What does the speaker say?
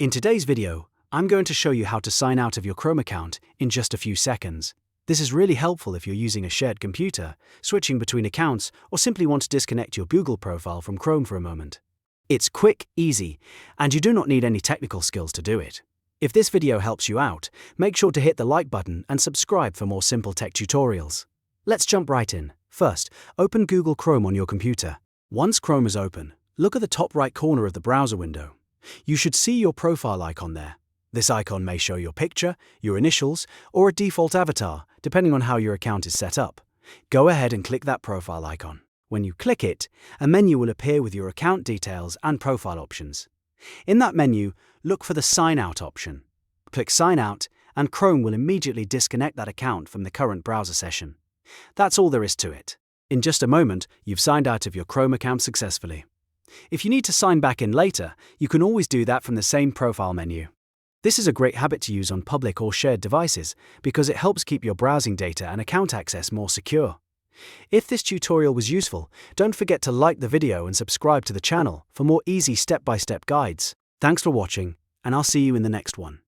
In today's video, I'm going to show you how to sign out of your Chrome account in just a few seconds. This is really helpful if you're using a shared computer, switching between accounts, or simply want to disconnect your Google profile from Chrome for a moment. It's quick, easy, and you do not need any technical skills to do it. If this video helps you out, make sure to hit the like button and subscribe for more simple tech tutorials. Let's jump right in. First, open Google Chrome on your computer. Once Chrome is open, look at the top right corner of the browser window. You should see your profile icon there. This icon may show your picture, your initials, or a default avatar, depending on how your account is set up. Go ahead and click that profile icon. When you click it, a menu will appear with your account details and profile options. In that menu, look for the Sign Out option. Click Sign Out, and Chrome will immediately disconnect that account from the current browser session. That's all there is to it. In just a moment, you've signed out of your Chrome account successfully. If you need to sign back in later, you can always do that from the same profile menu. This is a great habit to use on public or shared devices because it helps keep your browsing data and account access more secure. If this tutorial was useful, don't forget to like the video and subscribe to the channel for more easy step-by-step guides. Thanks for watching, and I'll see you in the next one.